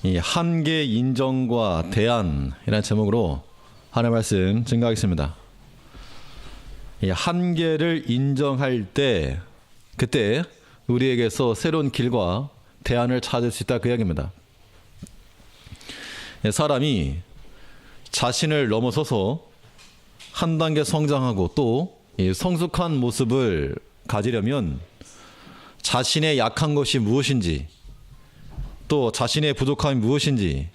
이 한계 인정과 대안이라는 제목으로 하나님 말씀 증거하겠습니다. 이 한계를 인정할 때 그때 우리에게서 새로운 길과 대안을 찾을 수 있다 그 이야기입니다. 사람이 자신을 넘어서서 한 단계 성장하고 또 성숙한 모습을 가지려면 자신의 약한 것이 무엇인지 또 자신의 부족함이 무엇인지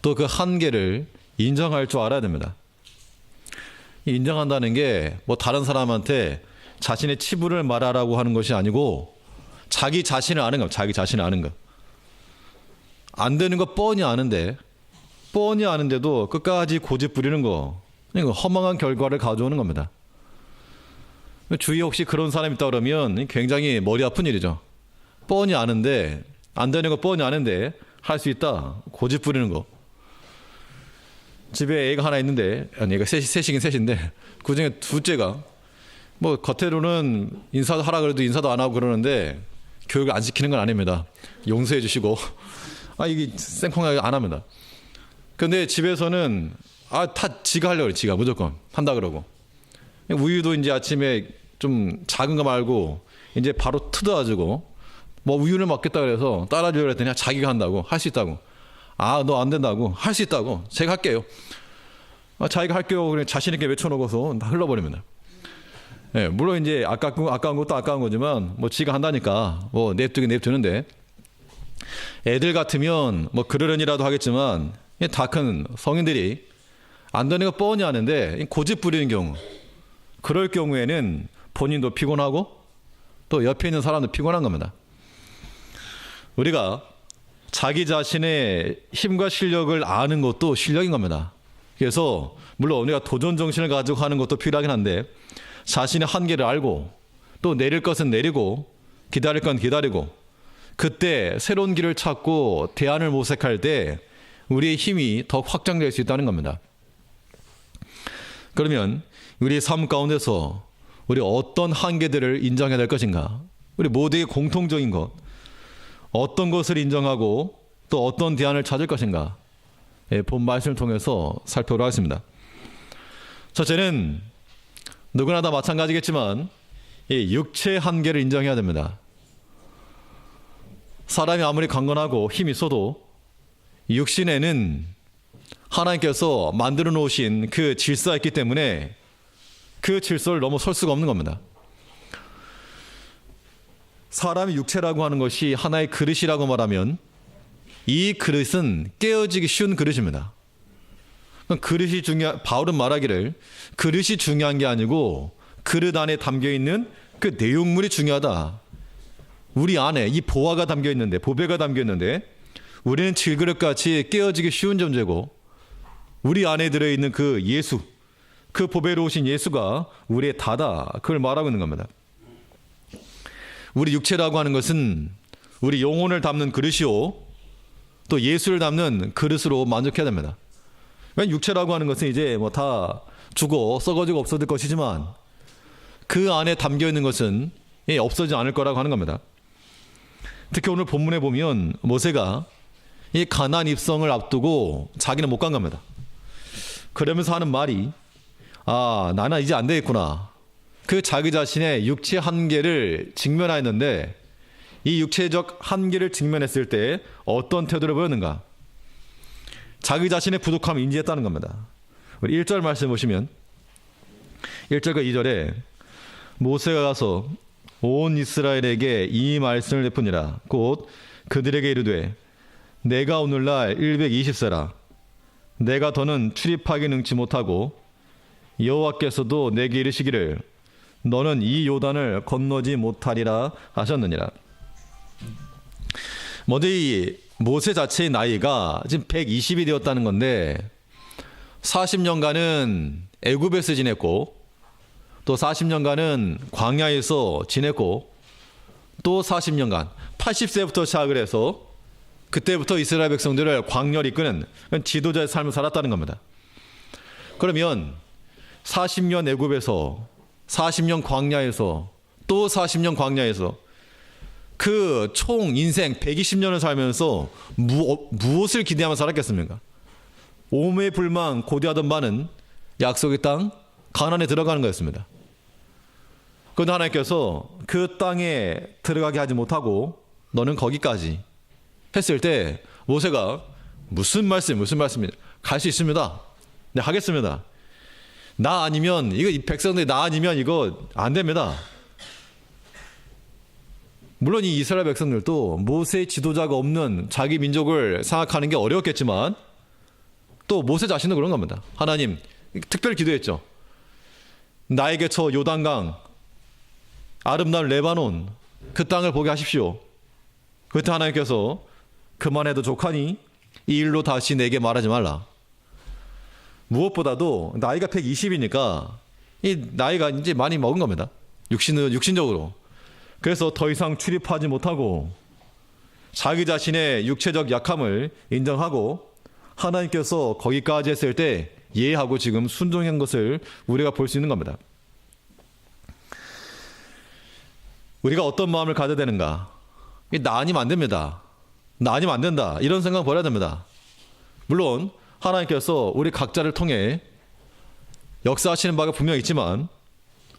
또 그 한계를 인정할 줄 알아야 됩니다. 인정한다는 게 뭐 다른 사람한테 자신의 치부를 말하라고 하는 것이 아니고 자기 자신을 아는 겁니다. 자기 자신을 아는 것. 안 되는 거 뻔히 아는데도 끝까지 고집 부리는 거. 그러니까 허망한 결과를 가져오는 겁니다. 주위에 혹시 그런 사람이 있다 그러면 굉장히 머리 아픈 일이죠. 뻔히 아는데 안 되는 거 뻔히 아는데 할 수 있다. 고집 부리는 거. 집에 애가 하나 있는데 애가 셋이긴 셋인데 그중에 둘째가 뭐 겉으로는 인사도 하라 그래도 인사도 안 하고 그러는데 교육을 안 시키는 건 아닙니다. 용서해 주시고 이게 생콩하게 안 합니다. 근데 집에서는 다 지가 하려고 그래. 지가 무조건 한다 그러고 우유도 이제 아침에 좀 작은 거 말고 이제 바로 뜯어가지고 뭐 우유를 먹겠다 그래서 따라주려고 했더니 자기가 한다고 할 수 있다고 너 안 된다고 할 수 있다고 제가 할게요. 자기가 할게요. 그냥 자신 있게 외쳐놓고서 다 흘러버립니다. 네, 물론 이제 아까운 것도 아까운 거지만 뭐 지가 한다니까 뭐 냅두는데 애들 같으면 뭐 그러려니라도 하겠지만 다 큰 성인들이 안 되는 거 뻔히 아는데 고집 부리는 경우 그럴 경우에는 본인도 피곤하고 또 옆에 있는 사람도 피곤한 겁니다. 우리가 자기 자신의 힘과 실력을 아는 것도 실력인 겁니다. 그래서 물론 우리가 도전 정신을 가지고 하는 것도 필요하긴 한데 자신의 한계를 알고 또 내릴 것은 내리고 기다릴 건 기다리고 그때 새로운 길을 찾고 대안을 모색할 때 우리의 힘이 더 확장될 수 있다는 겁니다. 그러면 우리의 삶 가운데서 우리 어떤 한계들을 인정해야 될 것인가? 우리 모두의 공통적인 것 어떤 것을 인정하고 또 어떤 대안을 찾을 것인가? 본 말씀을 통해서 살펴보도록 하겠습니다. 첫째는 누구나 다 마찬가지겠지만 육체의 한계를 인정해야 됩니다. 사람이 아무리 강건하고 힘이 있어도 육신에는 하나님께서 만들어 놓으신 그 질서가 있기 때문에 그 질서를 넘어설 수가 없는 겁니다. 사람의 육체라고 하는 것이 하나의 그릇이라고 말하면 이 그릇은 깨어지기 쉬운 그릇입니다. 그릇이 바울은 말하기를 그릇이 중요한 게 아니고 그릇 안에 담겨있는 그 내용물이 중요하다. 우리 안에 이 보화가 담겨있는데 보배가 담겨있는데 우리는 질그릇같이 깨어지기 쉬운 존재고 우리 안에 들어있는 그 예수 그 보배로 오신 예수가 우리의 다다 그걸 말하고 있는 겁니다. 우리 육체라고 하는 것은 우리 영혼을 담는 그릇이요 또 예수를 담는 그릇으로 만족해야 됩니다. 육체라고 하는 것은 이제 뭐 다 죽어 썩어지고 없어질 것이지만 그 안에 담겨 있는 것은 없어지지 않을 거라고 하는 겁니다. 특히 오늘 본문에 보면 모세가 이 가나안 입성을 앞두고 자기는 못 간 겁니다. 그러면서 하는 말이 나는 이제 안 되겠구나. 그 자기 자신의 육체 한계를 직면하였는데 이 육체적 한계를 직면했을 때 어떤 태도를 보였는가? 자기 자신의 부족함을 인지했다는 겁니다. 우리 1절 말씀 보시면 1절과 2절에 모세가 가서 온 이스라엘에게 이 말씀을 내뿐이라 곧 그들에게 이르되 내가 오늘날 120세라 내가 더는 출입하기 능치 못하고 여호와께서도 내게 이르시기를 너는 이 요단을 건너지 못하리라 하셨느니라. 먼저 이 모세 자체의 나이가 지금 120이 되었다는 건데 40년간은 애굽에서 지냈고 또 40년간은 광야에서 지냈고 또 40년간 80세부터 시작을 해서 그때부터 이스라엘 백성들을 광야로 이끄는 지도자의 삶을 살았다는 겁니다. 그러면 40년 애굽에서 40년 광야에서 또 40년 광야에서 그 총 인생 120년을 살면서 무엇을 기대하며 살았겠습니까? 오매불망 고대하던 바는 약속의 땅 가나안에 들어가는 거였습니다. 그런데 하나님께서 그 땅에 들어가게 하지 못하고 너는 거기까지 했을 때 모세가 무슨 말씀이냐, 갈 수 있습니다. 네, 하겠습니다. 나 아니면 이거 이 백성들이 나 아니면 이거 안 됩니다. 물론 이 이스라엘 백성들도 모세의 지도자가 없는 자기 민족을 생각하는 게 어려웠겠지만 또 모세 자신도 그런 겁니다. 하나님 특별히 기도했죠. 나에게 저 요단강 아름다운 레바논 그 땅을 보게 하십시오. 그때 하나님께서 그만해도 족하니 이 일로 다시 내게 말하지 말라. 무엇보다도 나이가 120이니까 이 나이가 이제 많이 먹은 겁니다. 육신적으로. 그래서 더 이상 출입하지 못하고 자기 자신의 육체적 약함을 인정하고 하나님께서 거기까지 했을 때 예하고 지금 순종한 것을 우리가 볼 수 있는 겁니다. 우리가 어떤 마음을 가져야 되는가? 나 아니면 안 됩니다. 나 아니면 안 된다. 이런 생각 버려야 됩니다. 물론 하나님께서 우리 각자를 통해 역사하시는 바가 분명히 있지만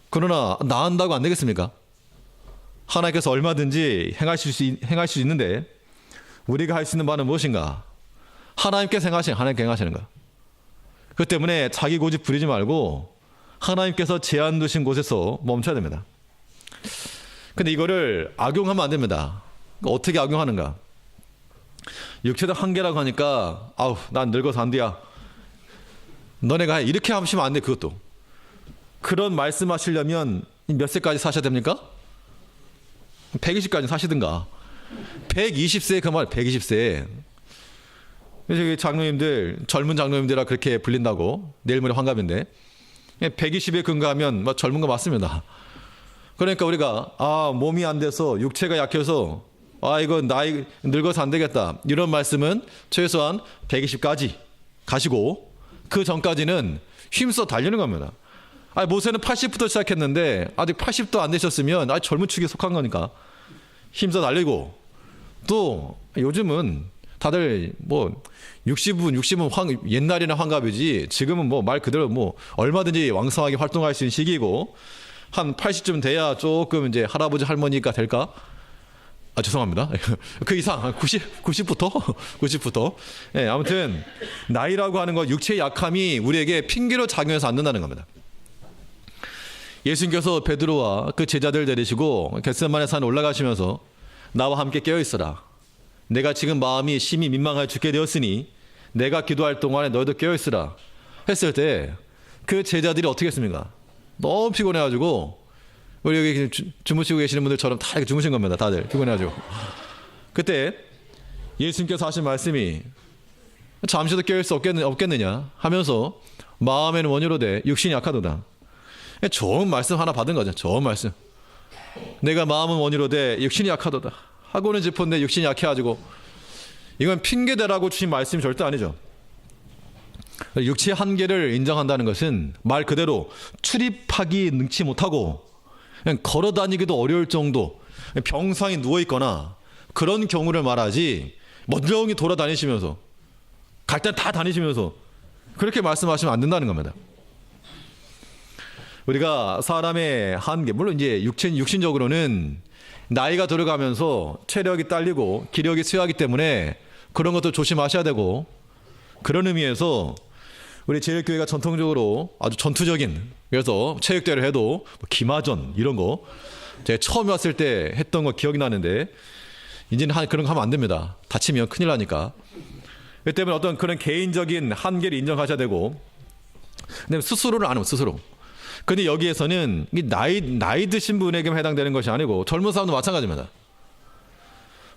그러나 나 한다고 안 되겠습니까? 하나님께서 얼마든지 행할 수 있는데 우리가 할 수 있는 바는 무엇인가? 하나님께 행하시는 것. 그 때문에 자기 고집 부리지 말고 하나님께서 제한 두신 곳에서 멈춰야 됩니다. 근데 이거를 악용하면 안 됩니다. 어떻게 악용하는가? 육체적 한계라고 하니까 아우 난 늙어서 안 돼야. 너네가 이렇게 하시면 안 돼. 그것도. 그런 말씀하시려면 몇 세까지 사셔야 됩니까? 120까지 사시든가. 120세 그 말 120세. 저기 장로님들 젊은 장로님들이라 그렇게 불린다고 내일 모레 환갑인데 120에 근거하면 젊은 거 맞습니다. 그러니까 우리가 몸이 안 돼서 육체가 약해서 이거 나이 늙어서 안 되겠다 이런 말씀은 최소한 120까지 가시고 그 전까지는 힘써 달리는 겁니다. 모세는 80부터 시작했는데 아직 80도 안 되셨으면 젊은 축에 속한 거니까 힘써 달리고 또 요즘은 다들 60은 옛날이나 환갑이지 지금은 말 그대로 얼마든지 왕성하게 활동할 수 있는 시기이고 한 80쯤 돼야 조금 이제 할아버지 할머니가 될까? 죄송합니다. 그 이상 90부터. 네, 아무튼 나이라고 하는 것 육체의 약함이 우리에게 핑계로 작용해서 안 된다는 겁니다. 예수님께서 베드로와 그 제자들 데리시고 겟세마네 산에 올라가시면서 나와 함께 깨어 있어라. 내가 지금 마음이 심히 민망하여 죽게 되었으니 내가 기도할 동안에 너희도 깨어 있으라 했을 때 그 제자들이 어떻게 했습니까? 너무 피곤해가지고 우리 여기 주무시고 계시는 분들처럼 다 이렇게 주무신 겁니다. 다들 피곤해가지고. 그때 예수님께서 하신 말씀이 잠시도 깨울 수 없겠느냐 하면서 마음에는 원유로되 육신이 약하도다. 좋은 말씀 하나 받은 거죠. 좋은 말씀. 내가 마음은 원유로되 육신이 약하도다 하고는 짚었는데 육신이 약해가지고 이건 핑계대라고 주신 말씀이 절대 아니죠. 육체의 한계를 인정한다는 것은 말 그대로 출입하기 능치 못하고 그냥 걸어 다니기도 어려울 정도 병상에 누워있거나 그런 경우를 말하지 멀쩡히 돌아다니시면서 갈 때 다 다니시면서 그렇게 말씀하시면 안 된다는 겁니다. 우리가 사람의 한계, 물론 이제 육신적으로는 나이가 들어가면서 체력이 딸리고 기력이 쇠하기 때문에 그런 것도 조심하셔야 되고 그런 의미에서 우리 제일교회가 전통적으로 아주 전투적인 그래서 체육대회를 해도 기마전 이런 거 제가 처음 왔을 때 했던 거 기억이 나는데 이제는 그런 거 하면 안 됩니다. 다치면 큰일 나니까. 그 때문에 어떤 그런 개인적인 한계를 인정하셔야 되고 근데 스스로를 안 하면 스스로. 근데 여기에서는 나이 드신 분에게만 해당되는 것이 아니고 젊은 사람도 마찬가지입니다.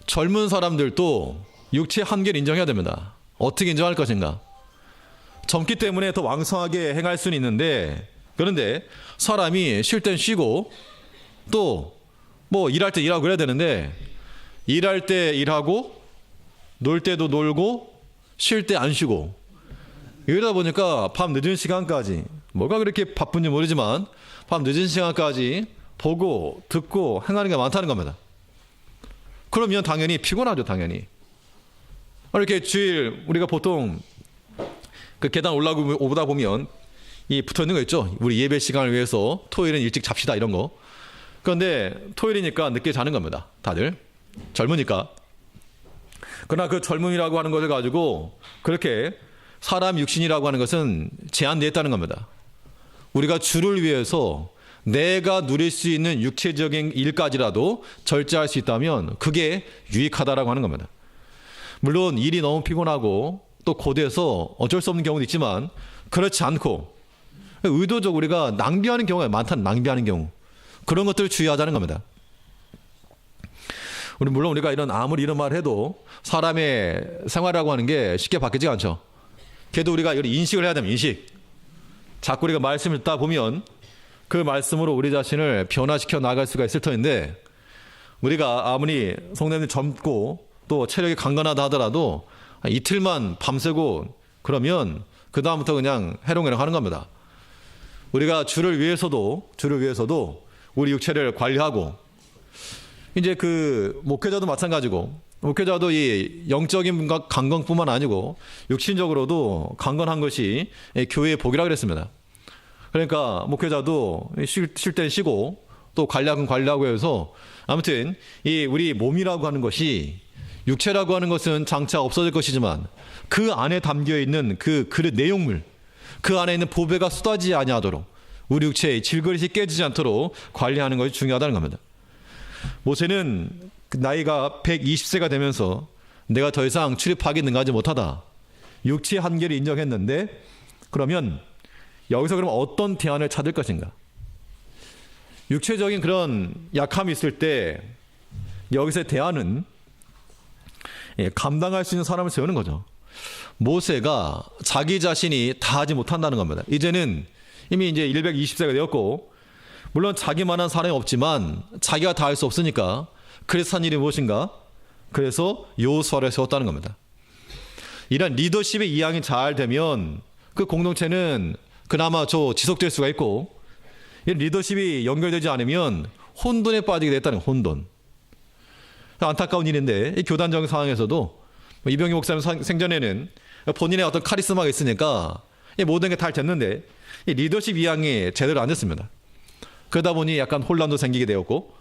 젊은 사람들도 육체의 한계를 인정해야 됩니다. 어떻게 인정할 것인가? 젊기 때문에 더 왕성하게 행할 수는 있는데 그런데 사람이 쉴 땐 쉬고 또 일할 때 일하고 그래야 되는데 일할 때 일하고 놀 때도 놀고 쉴 때 안 쉬고 이러다 보니까 밤 늦은 시간까지 뭐가 그렇게 바쁜지 모르지만 밤 늦은 시간까지 보고 듣고 행하는 게 많다는 겁니다. 그러면 당연히 피곤하죠, 당연히. 이렇게 주일 우리가 보통 그 계단 올라오다 보면 이 붙어 있는 거 있죠. 우리 예배 시간을 위해서 토요일은 일찍 잡시다 이런 거. 그런데 토요일이니까 늦게 자는 겁니다. 다들 젊으니까. 그러나 그 젊음이라고 하는 것을 가지고 그렇게 사람 육신이라고 하는 것은 제한되어 있다는 겁니다. 우리가 주를 위해서 내가 누릴 수 있는 육체적인 일까지라도 절제할 수 있다면 그게 유익하다라고 하는 겁니다. 물론 일이 너무 피곤하고 또 고되어서 어쩔 수 없는 경우도 있지만 그렇지 않고 의도적으로 우리가 낭비하는 경우가 많다는, 낭비하는 경우, 그런 것들을 주의하자는 겁니다. 물론 우리가 아무리 이런 말을 해도 사람의 생활이라고 하는 게 쉽게 바뀌지가 않죠. 그래도 우리가 인식을 해야 됩니다. 인식. 자꾸 우리가 말씀을 듣다 보면 그 말씀으로 우리 자신을 변화시켜 나갈 수가 있을 터인데, 우리가 아무리 성도님들 젊고 또 체력이 강건하다 하더라도 이틀만 밤새고 그러면 그 다음부터 그냥 해롱해롱 하는 겁니다. 우리가 주를 위해서도 우리 육체를 관리하고, 이제 그 목회자도 마찬가지고, 목회자도 이 영적인 강건뿐만 아니고 육신적으로도 강건한 것이 교회의 복이라 그랬습니다. 그러니까 목회자도 쉴 땐 쉬고 또 관리하고 해서, 아무튼 이 우리 몸이라고 하는 것이, 육체라고 하는 것은 장차 없어질 것이지만 그 안에 담겨 있는 그 그릇 내용물, 그 안에 있는 보배가 쏟아지지 아니하도록, 우리 육체의 질그릇이 깨지지 않도록 관리하는 것이 중요하다는 겁니다. 모세는 나이가 120세가 되면서 내가 더 이상 출입하기 능하지 못하다, 육체의 한계를 인정했는데, 그러면 여기서 그럼 어떤 대안을 찾을 것인가? 육체적인 그런 약함이 있을 때 여기서의 대안은 감당할 수 있는 사람을 세우는 거죠. 모세가 자기 자신이 다 하지 못한다는 겁니다. 이제는 이미 이제 120세가 되었고, 물론 자기만한 사람이 없지만 자기가 다 할 수 없으니까 그래서 한 일이 무엇인가? 그래서 여호수아를 세웠다는 겁니다. 이런 리더십의 이양이 잘 되면 그 공동체는 그나마 지속될 수가 있고, 이 리더십이 연결되지 않으면 혼돈에 빠지게 됐다는 거예요. 혼돈. 안타까운 일인데, 이 교단적인 상황에서도 이병희 목사님 생전에는 본인의 어떤 카리스마가 있으니까 모든 게 잘 됐는데 이 리더십 이양이 제대로 안 됐습니다. 그러다 보니 약간 혼란도 생기게 되었고,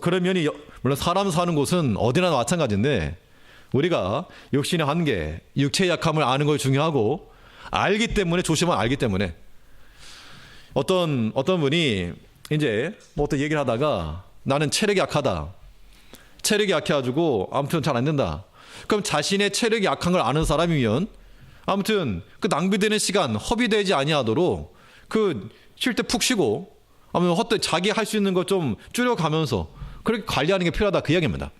그런 면이, 물론 사람 사는 곳은 어디나 마찬가지인데, 우리가 육신의 한계, 육체의 약함을 아는 걸 중요하고, 알기 때문에, 조심하면 알기 때문에, 어떤 분이 이제 어떤 얘기를 하다가 나는 체력이 약하다, 체력이 약해가지고 아무튼 잘 안 된다. 그럼 자신의 체력이 약한 걸 아는 사람이면 아무튼 그 낭비되는 시간 허비되지 아니하도록 그 쉴 때 푹 쉬고, 아니면 헛되이 자기 할 수 있는 거 좀 줄여가면서 그렇게 관리하는 게 필요하다, 그 이야기입니다.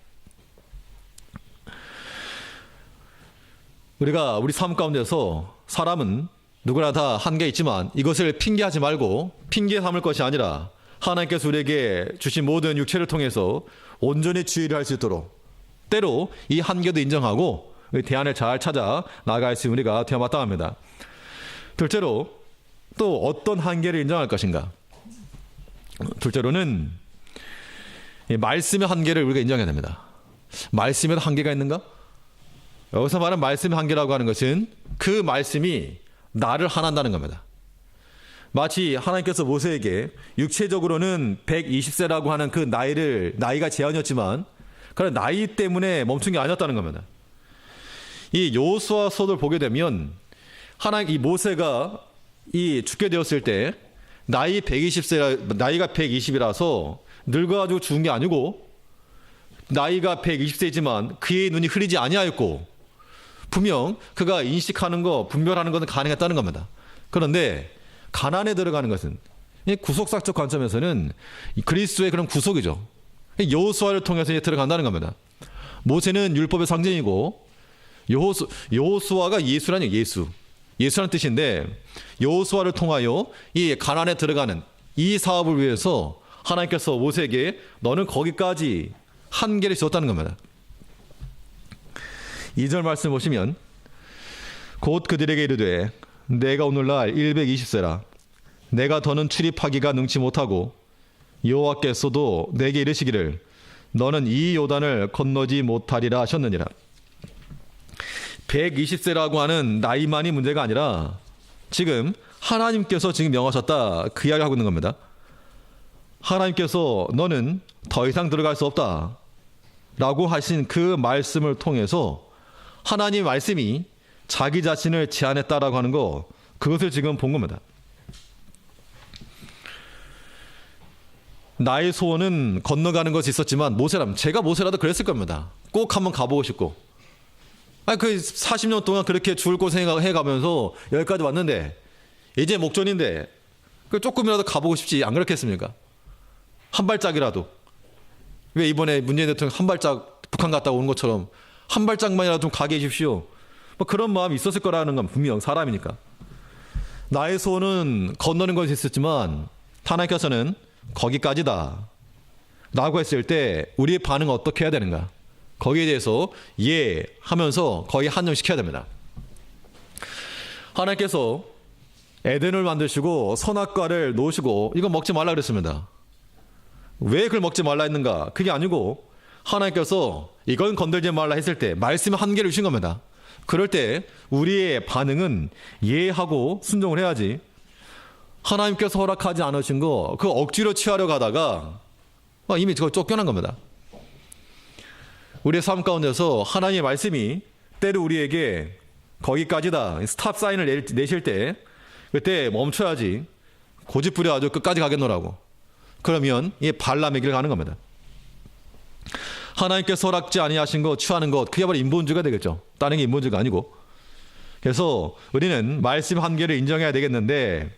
우리가 우리 삶 가운데서 사람은 누구나 다 한계 있지만 이것을 핑계하지 말고 핑계 삼을 것이 아니라 하나님께서 우리에게 주신 모든 육체를 통해서 온전히 주의를 할 수 있도록, 때로 이 한계도 인정하고 대안을 잘 찾아 나갈 수 있는 우리가 되어 마땅합니다. 둘째로, 또 어떤 한계를 인정할 것인가? 둘째로는 말씀의 한계를 우리가 인정해야 됩니다. 말씀에도 한계가 있는가? 여기서 말하는 말씀의 한계라고 하는 것은 그 말씀이 나를 한한다는 겁니다. 마치 하나님께서 모세에게 육체적으로는 120세라고 하는 그 나이가 제한이었지만 그런 나이 때문에 멈춘 게 아니었다는 겁니다. 이 여호수아서를 보게 되면 이 모세가 죽게 되었을 때 나이가 120이라서 늙어가지고 죽은 게 아니고, 나이가 120세이지만 그의 눈이 흐리지 아니하였고, 분명 그가 인식하는 거, 분별하는 것은 가능했다는 겁니다. 그런데 가나안에 들어가는 것은, 구속사적 관점에서는 그리스도의 그런 구속이죠. 여호수아를 통해서 이제 들어간다는 겁니다. 모세는 율법의 상징이고, 여호수아가 예수라는 예수라는 뜻인데, 여호수아를 통하여 이 가나안에 들어가는 이 사업을 위해서 하나님께서 모세에게 너는 거기까지 한계를 줬다는 겁니다. 2절 말씀 보시면, 곧 그들에게 이르되 내가 오늘날 120세라 내가 더는 출입하기가 능치 못하고 여호와께서도 내게 이르시기를 너는 이 요단을 건너지 못하리라 하셨느니라. 120세라고 하는 나이만이 문제가 아니라 지금 하나님께서 지금 명하셨다, 그 이야기를 하고 있는 겁니다. 하나님께서 너는 더 이상 들어갈 수 없다 라고 하신 그 말씀을 통해서 하나님의 말씀이 자기 자신을 제한했다라고 하는 거, 그것을 지금 본 겁니다. 나의 소원은 건너가는 것이 있었지만 제가 모세라도 그랬을 겁니다. 꼭 한번 가보고 싶고, 그 40년 동안 그렇게 죽을 고생해가면서 여기까지 왔는데 이제 목전인데 그 조금이라도 가보고 싶지, 안 그렇겠습니까? 한 발짝이라도. 왜 이번에 문재인 대통령 한 발짝 북한 갔다 오는 것처럼 한 발짝만이라도 좀 가게 해주십시오. 뭐 그런 마음이 있었을 거라는 건 분명 사람이니까. 나의 소원은 건너는 것이 있었지만 하나님께서는 거기까지다 라고 했을 때 우리의 반응은 어떻게 해야 되는가? 거기에 대해서 예 하면서 거의 한정시켜야 됩니다. 하나님께서 에덴을 만드시고 선악과를 놓으시고 이거 먹지 말라 그랬습니다. 왜 그걸 먹지 말라 했는가? 그게 아니고 하나님께서 이건 건들지 말라 했을 때 말씀의 한계를 주신 겁니다. 그럴 때 우리의 반응은 예 하고 순종을 해야지, 하나님께서 허락하지 않으신 거 그 억지로 취하려 가다가 이미 그거 쫓겨난 겁니다. 우리의 삶 가운데서 하나님의 말씀이 때로 우리에게 거기까지다 스탑 사인을 내실 때 그때 멈춰야지, 고집부려 아주 끝까지 가겠노라고. 그러면 이 발람의 길을 가는 겁니다. 하나님께서 허락지 아니하신 거 취하는 것, 그게 바로 인본주의가 되겠죠. 다른 게 인본주의가 아니고. 그래서 우리는 말씀 한계를 인정해야 되겠는데,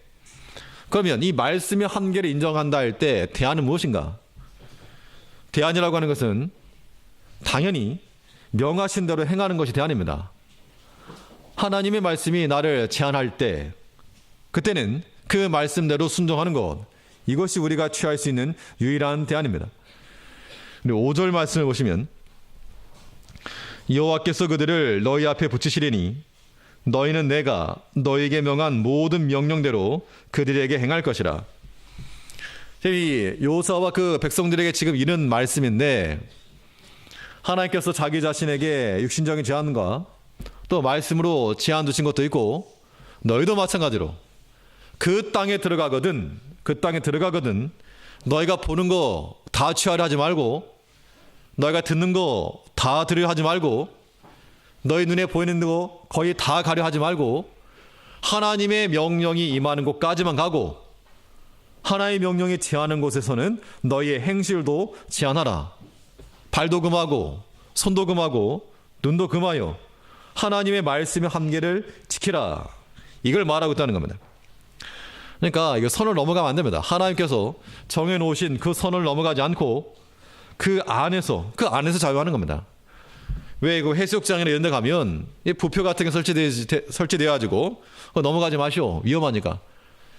그러면 이 말씀의 한계를 인정한다 할 때 대안은 무엇인가? 대안이라고 하는 것은 당연히 명하신 대로 행하는 것이 대안입니다. 하나님의 말씀이 나를 제한할 때 그때는 그 말씀대로 순종하는 것, 이것이 우리가 취할 수 있는 유일한 대안입니다. 5절 말씀을 보시면 여호와께서 그들을 너희 앞에 붙이시리니 너희는 내가 너희에게 명한 모든 명령대로 그들에게 행할 것이라. 이 여호사와 그 백성들에게 지금 이런 말씀인데, 하나님께서 자기 자신에게 육신적인 제한과 또 말씀으로 제한 두신 것도 있고, 너희도 마찬가지로 그 땅에 들어가거든 너희가 보는 거 다 취하려 하지 말고, 너희가 듣는 거 다 들으려 하지 말고, 너희 눈에 보이는 거 거의 다 가려 하지 말고, 하나님의 명령이 임하는 곳까지만 가고, 하나님의 명령이 제하는 곳에서는 너희의 행실도 제한하라. 발도 금하고 손도 금하고 눈도 금하여 하나님의 말씀의 한계를 지키라. 이걸 말하고 있다는 겁니다. 그러니까 이거 선을 넘어가면 안 됩니다. 하나님께서 정해놓으신 그 선을 넘어가지 않고 그 안에서 자유하는 겁니다. 왜 그 해수욕장이나 이런 데 가면 부표 같은 게 설치되어 가지고 넘어가지 마시오, 위험하니까.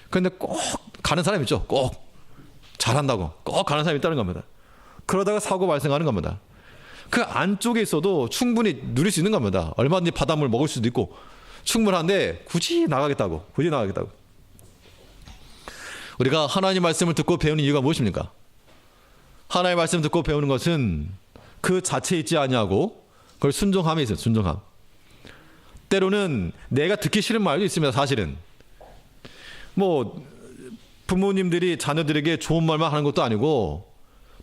근데 꼭 가는 사람 있죠. 꼭 잘한다고 꼭 가는 사람이 있다는 겁니다. 그러다가 사고 발생하는 겁니다. 그 안쪽에 있어도 충분히 누릴 수 있는 겁니다. 얼마든지 바닷물 먹을 수도 있고 충분한데 굳이 나가겠다고. 우리가 하나님 말씀을 듣고 배우는 이유가 무엇입니까? 하나님 말씀 듣고 배우는 것은 그 자체에 있지 아니하고 그걸 순종함에 있어요. 순종함. 때로는 내가 듣기 싫은 말도 있습니다. 사실은 뭐 부모님들이 자녀들에게 좋은 말만 하는 것도 아니고,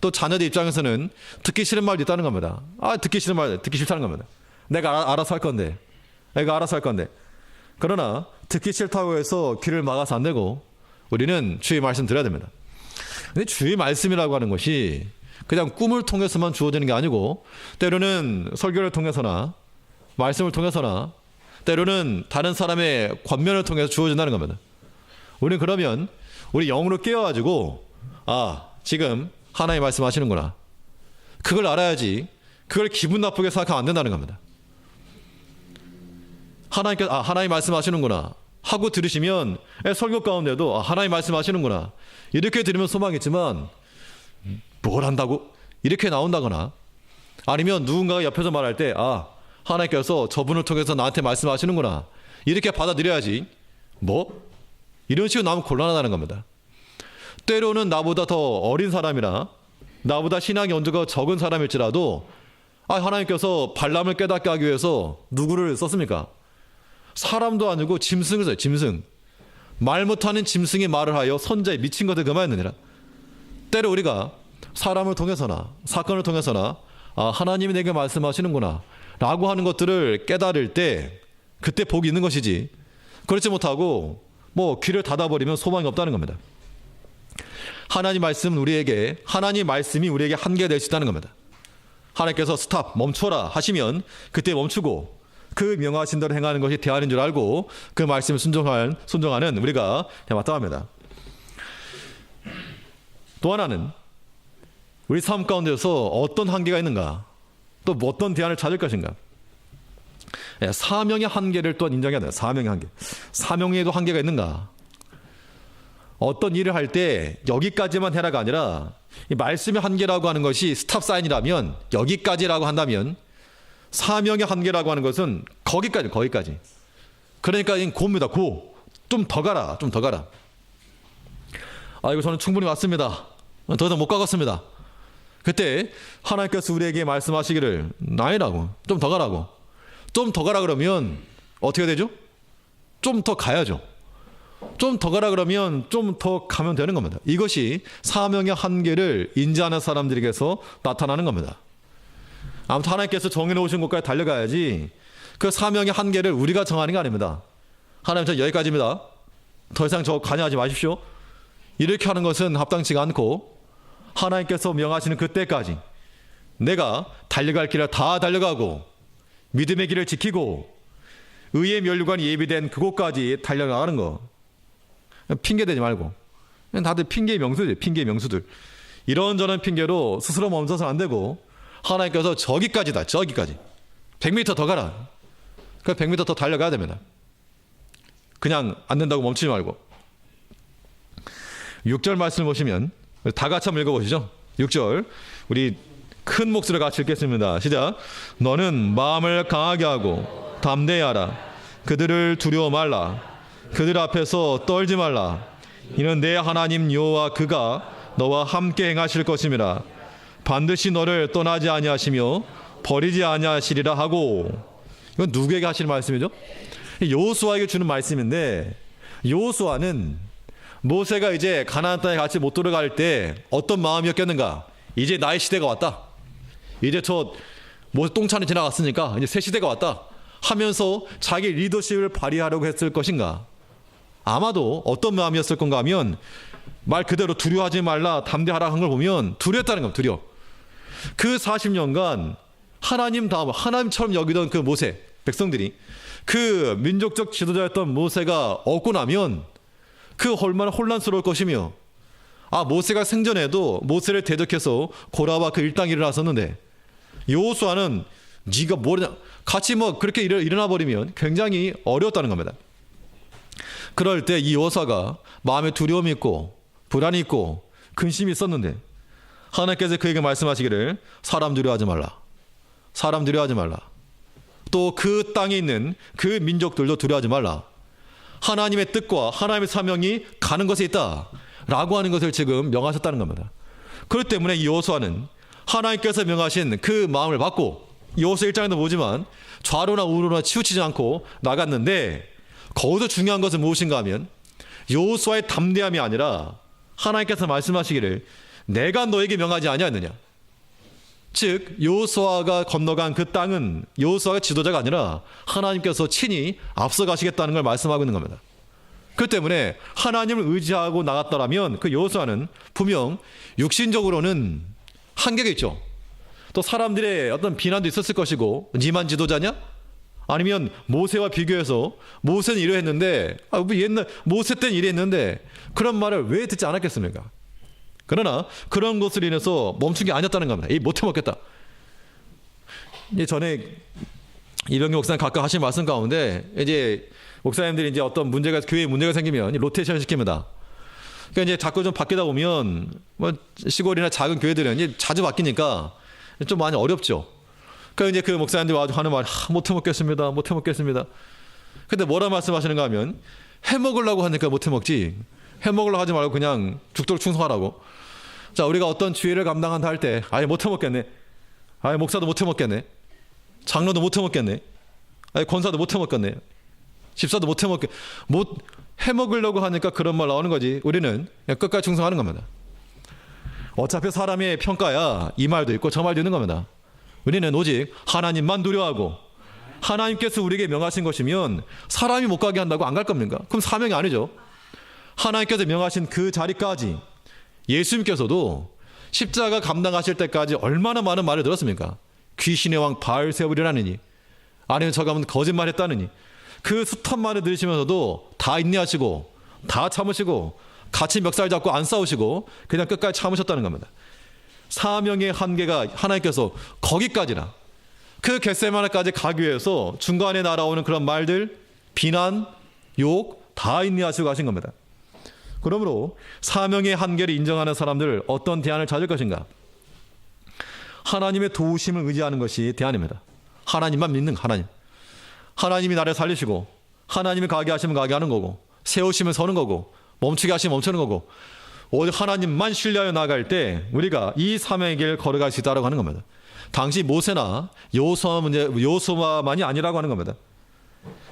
또 자녀들 입장에서는 듣기 싫은 말도 있다는 겁니다. 듣기 싫다는 겁니다. 내가 알아서 할 건데. 그러나 듣기 싫다고 해서 귀를 막아서 안 되고, 우리는 주의 말씀 들어야 됩니다. 근데 주의 말씀이라고 하는 것이 그냥 꿈을 통해서만 주어지는 게 아니고, 때로는 설교를 통해서나 말씀을 통해서나 때로는 다른 사람의 권면을 통해서 주어진다는 겁니다. 우리는 그러면 우리 영으로 깨어가지고 지금 하나님 말씀하시는구나, 그걸 알아야지. 그걸 기분 나쁘게 생각하면 안 된다는 겁니다. 하나님 말씀하시는구나 하고 들으시면 설교 가운데도 하나님 말씀하시는구나 이렇게 들으면 소망이 있지만, 뭘 한다고? 이렇게 나온다거나, 아니면 누군가가 옆에서 말할 때 하나님께서 저분을 통해서 나한테 말씀하시는구나 이렇게 받아들여야지, 이런 식으로 나오면 곤란하다는 겁니다. 때로는 나보다 더 어린 사람이나 나보다 신앙의 온도가 적은 사람일지라도 하나님께서 발람을 깨닫게 하기 위해서 누구를 썼습니까? 사람도 아니고 짐승을 써요. 짐승. 말 못하는 짐승이 말을 하여 선자의 미친 것을 금하였느니라. 때로 우리가 사람을 통해서나 사건을 통해서나 하나님이 내게 말씀하시는구나 라고 하는 것들을 깨달을 때 그때 복이 있는 것이지, 그렇지 못하고 귀를 닫아버리면 소망이 없다는 겁니다. 하나님 말씀이 우리에게 한계가 될 수 있다는 겁니다. 하나님께서 스탑, 멈춰라 하시면 그때 멈추고 그 명하신 대로 행하는 것이 대안인 줄 알고 그 말씀을 순종하는 우리가 마땅합니다. 또 하나는 우리 삶 가운데서 어떤 한계가 있는가, 또 어떤 대안을 찾을 것인가. 사명의 한계를 또한 인정해야 돼요. 사명의 한계. 사명에도 한계가 있는가. 어떤 일을 할 때 여기까지만 해라가 아니라 이 말씀의 한계라고 하는 것이 스탑 사인이라면, 여기까지라고 한다면 사명의 한계라고 하는 것은 거기까지. 그러니까 고입니다. 고. 좀 더 가라. 이거 저는 충분히 왔습니다. 더 이상 못 가겠습니다. 그때 하나님께서 우리에게 말씀하시기를 아니라고, 좀 더 가라고. 좀 더 가라 그러면 어떻게 되죠? 좀 더 가야죠. 좀 더 가라 그러면 좀 더 가면 되는 겁니다. 이것이 사명의 한계를 인지하는 사람들에게서 나타나는 겁니다. 아무튼 하나님께서 정해놓으신 곳까지 달려가야지 그 사명의 한계를 우리가 정하는 게 아닙니다. 하나님, 저 여기까지입니다. 더 이상 저 관여하지 마십시오. 이렇게 하는 것은 합당치가 않고, 하나님께서 명하시는 그때까지 내가 달려갈 길을 다 달려가고 믿음의 길을 지키고 의의 면류관이 예비된 그곳까지 달려나가는 거. 핑계대지 말고. 다들 핑계의 명수들. 이런저런 핑계로 스스로 멈춰서는 안 되고, 하나님께서 저기까지다. 100m 더 가라. 그 100m 더 달려가야 됩니다. 그냥 안 된다고 멈추지 말고. 6절 말씀을 보시면 다 같이 한번 읽어보시죠. 6절 우리 큰 목소리로 같이 읽겠습니다. 시작. 너는 마음을 강하게 하고 담대하라. 그들을 두려워 말라. 그들 앞에서 떨지 말라. 이는 내 하나님 여호와 그가 너와 함께 행하실 것임이라. 반드시 너를 떠나지 아니하시며 버리지 아니하시리라 하고. 이건 누구에게 하시는 말씀이죠? 여호수아에게 주는 말씀인데, 여호수아는 모세가 이제 가나안 땅에 같이 못 들어갈 때 어떤 마음이었겠는가? 이제 나의 시대가 왔다. 이제 저 모세 똥차는 지나갔으니까 이제 새 시대가 왔다 하면서 자기 리더십을 발휘하려고 했을 것인가? 아마도 어떤 마음이었을 건가 하면, 말 그대로 두려워하지 말라, 담대하라 한 걸 보면 두려웠다는 겁니다. 두려워. 그 40년간 하나님처럼 여기던 그 모세 백성들이, 그 민족적 지도자였던 모세가 없고 나면 그 얼마나 혼란스러울 것이며, 모세가 생전에도 모세를 대적해서 고라와 그 일당이 일어났었는데, 여호수아는 네가 뭐냐 같이 그렇게 일어나 버리면 굉장히 어려웠다는 겁니다. 그럴 때 이 여호수아가 마음에 두려움이 있고 불안이 있고 근심이 있었는데, 하나님께서 그에게 말씀하시기를 사람 두려워하지 말라. 또 그 땅에 있는 그 민족들도 두려워하지 말라. 하나님의 뜻과 하나님의 사명이 가는 것에 있다 라고 하는 것을 지금 명하셨다는 겁니다. 그렇기 때문에 이 여호수아는 하나님께서 명하신 그 마음을 받고, 여호수아 1장에도 보지만 좌로나 우로나 치우치지 않고 나갔는데, 거기서 중요한 것은 무엇인가 하면 여호수아의 담대함이 아니라 하나님께서 말씀하시기를 내가 너에게 명하지 아니하느냐. 즉 여호수아가 건너간 그 땅은 여호수아가 지도자가 아니라 하나님께서 친히 앞서 가시겠다는 걸 말씀하고 있는 겁니다. 그렇기 때문에 하나님을 의지하고 나갔더라면 그 여호수아는 분명 육신적으로는 한계가 있죠. 또 사람들의 어떤 비난도 있었을 것이고, 니만 지도자냐? 아니면 모세와 비교해서 모세는 이러했는데 옛날 모세 때는 이랬는데, 그런 말을 왜 듣지 않았겠습니까? 그러나 그런 것으로 인해서 멈춘 게 아니었다는 겁니다. 못해 먹겠다. 전에 이병규 목사님 각각 하신 말씀 가운데, 이제 목사님들이 이제 어떤 교회에 문제가 생기면 로테이션 시킵니다. 그러니까 이제 자꾸 좀 바뀌다 보면 시골이나 작은 교회들은 이제 자주 바뀌니까 좀 많이 어렵죠. 그러니까 이제 그 목사님들이 와서 하는 말, 못해 먹겠습니다. 근데 뭐라 말씀하시는가 하면, 해 먹으려고 하니까 못해 먹지, 해 먹으려고 하지 말고 그냥 죽도록 충성하라고. 자, 우리가 어떤 주의를 감당한다 할 때, 아예 못 해먹겠네. 아예 목사도 못 해먹겠네. 장로도 못 해먹겠네. 아예 권사도 못 해먹겠네. 집사도 못 해먹겠네. 못 해먹으려고 하니까 그런 말 나오는 거지. 우리는 그냥 끝까지 충성하는 겁니다. 어차피 사람의 평가야 이 말도 있고 저 말도 있는 겁니다. 우리는 오직 하나님만 두려워하고, 하나님께서 우리에게 명하신 것이면 사람이 못 가게 한다고 안 갈 겁니까? 그럼 사명이 아니죠. 하나님께서 명하신 그 자리까지 예수님께서도 십자가 감당하실 때까지 얼마나 많은 말을 들었습니까? 귀신의 왕 바알세불이라느니, 아니면 저 가면 거짓말했다느니, 그 숱한 말을 들으시면서도 다 인내하시고 다 참으시고 같이 멱살 잡고 안 싸우시고 그냥 끝까지 참으셨다는 겁니다. 사명의 한계가 하나님께서 거기까지나, 그 겟세마네까지 가기 위해서 중간에 날아오는 그런 말들, 비난, 욕 다 인내하시고 가신 겁니다. 그러므로 사명의 한계를 인정하는 사람들 어떤 대안을 찾을 것인가? 하나님의 도우심을 의지하는 것이 대안입니다. 하나님만 믿는 하나님. 하나님이 나를 살리시고, 하나님이 가게 하시면 가게 하는 거고, 세우시면 서는 거고, 멈추게 하시면 멈추는 거고, 오직 하나님만 신뢰하여 나갈 때 우리가 이 사명의 길 걸어갈 수 있다고 하는 겁니다. 당시 모세나 여호수아만이 아니라고 하는 겁니다.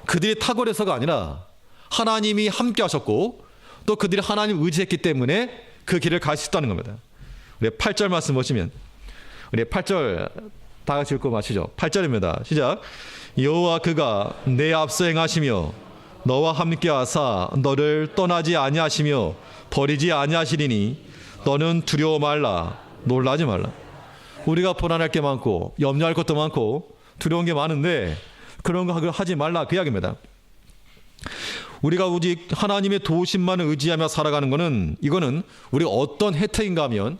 그들이 탁월해서가 아니라 하나님이 함께 하셨고, 또 그들이 하나님 의지했기 때문에 그 길을 갈 수 있다는 겁니다. 우리 8절 말씀 보시면, 우리 8절 다 같이 읽고 마시죠. 8절입니다. 시작. 여호와 그가 내 앞서 행하시며 너와 함께 하사 너를 떠나지 아니하시며 버리지 아니하시리니 너는 두려워 말라, 놀라지 말라. 우리가 불안할 게 많고 염려할 것도 많고 두려운 게 많은데 그런 거 하지 말라, 그 이야기입니다. 우리가 오직 하나님의 도우심만을 의지하며 살아가는 거는, 이거는 우리가 어떤 혜택인가 하면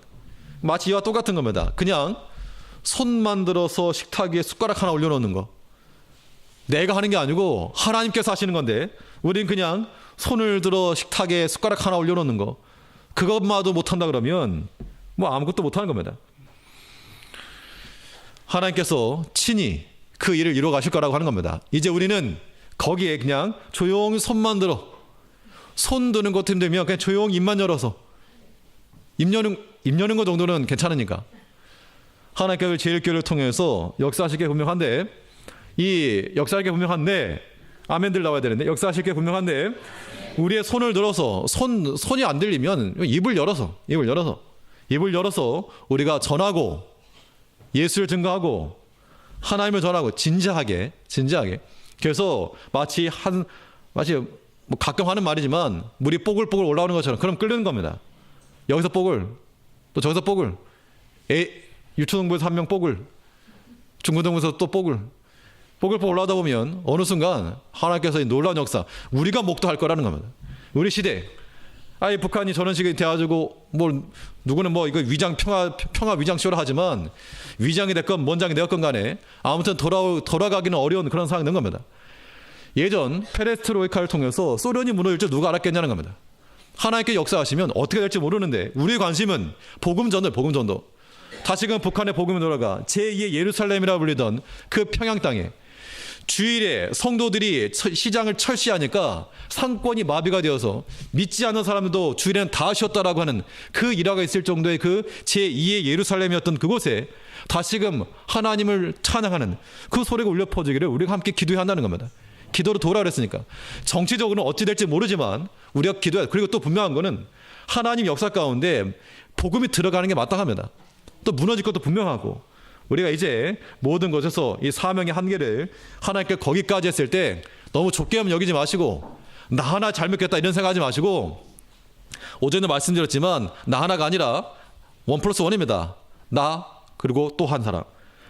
마치 이와 똑같은 겁니다. 그냥 손만 들어서 식탁 위에 숟가락 하나 올려놓는 거, 내가 하는 게 아니고 하나님께서 하시는 건데 우린 그냥 손을 들어 식탁에 숟가락 하나 올려놓는 거, 그것마도 못한다 그러면 뭐 아무것도 못하는 겁니다. 하나님께서 친히 그 일을 이루어 가실 거라고 하는 겁니다. 이제 우리는 거기에 그냥 조용히 손만 들어, 손 드는 것 힘들면 그냥 조용히 입만 열어서 입 여는 것 정도는 괜찮으니까 하나님께서 제일교회를 통해서 역사하실 게 분명한데, 이 역사하실 게 분명한데, 아멘들 나와야 되는데, 역사하실 게 분명한데 우리의 손을 들어서 손이 안 들리면 입을 열어서 우리가 전하고 예수를 증거하고 하나님을 전하고 진지하게. 그래서 마치 뭐 가끔 하는 말이지만 물이 뽀글뽀글 올라오는 것처럼 그럼 끓는 겁니다. 여기서 뽀글, 또 저기서 뽀글, 유초동부에서 한 명 뽀글, 중고등부에서 또 뽀글 올라오다 보면 어느 순간 하나님께서 이 놀라운 역사, 우리가 목도할 거라는 겁니다. 우리 시대, 아예 북한이 저런 식으로 돼가지고 누구는 이거 평화 위장 쇼를 하지만 위장이 됐건 뭔장이 되었건 간에 아무튼 돌아가기는 어려운 그런 상황이 된 겁니다. 예전 페레스트로이카를 통해서 소련이 무너질 줄 누가 알았겠냐는 겁니다. 하나님께 역사하시면 어떻게 될지 모르는데 우리의 관심은 복음 전도. 다시금 북한의 복음이 돌아가 제2의 예루살렘이라 불리던 그 평양 땅에 주일에 성도들이 시장을 철시하니까 상권이 마비가 되어서 믿지 않는 사람들도 주일에는 다 쉬었다라고 하는 그 일화가 있을 정도의 그 제2의 예루살렘이었던 그곳에 다시금 하나님을 찬양하는 그 소리가 울려 퍼지기를 우리가 함께 기도해야 한다는 겁니다. 기도로 도우라 그랬으니까. 정치적으로는 어찌 될지 모르지만 우리가 기도해야. 그리고 또 분명한 거는 하나님 역사 가운데 복음이 들어가는 게 마땅합니다. 또 무너질 것도 분명하고, 우리가 이제 모든 것에서 이 사명의 한계를 하나님께 거기까지 했을 때 너무 좁게만 여기지 마시고 나 하나 잘 믿겠다 이런 생각하지 마시고, 어제도 말씀드렸지만 나 하나가 아니라 1+1입니다. 나 그리고 또 한 사람,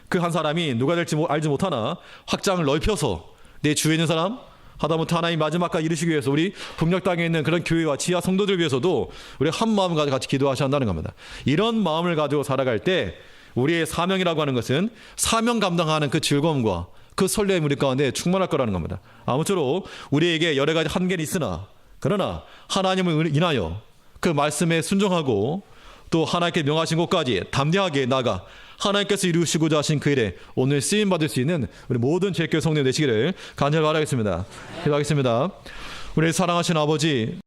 그 한 사람이 누가 될지 알지 못하나 확장을 넓혀서 내 주위에 있는 사람, 하다못해 하나님 마지막까지 이루시기 위해서 우리 북녘 땅에 있는 그런 교회와 지하 성도들 위해서도 우리 한 마음 가지고 같이 기도하셔야 한다는 겁니다. 이런 마음을 가지고 살아갈 때 우리의 사명이라고 하는 것은 사명 감당하는 그 즐거움과 그 설렘이 우리 가운데 충만할 거라는 겁니다. 아무쪼록 우리에게 여러 가지 한계는 있으나, 그러나 하나님을 인하여 그 말씀에 순종하고 또 하나님께 명하신 곳까지 담대하게 나가 하나님께서 이루시고자 하신 그 일에 오늘 쓰임받을 수 있는 우리 모든 제일교회 성도님 되시기를 간절히 바라겠습니다. 기도하겠습니다. 우리 사랑하신 아버지,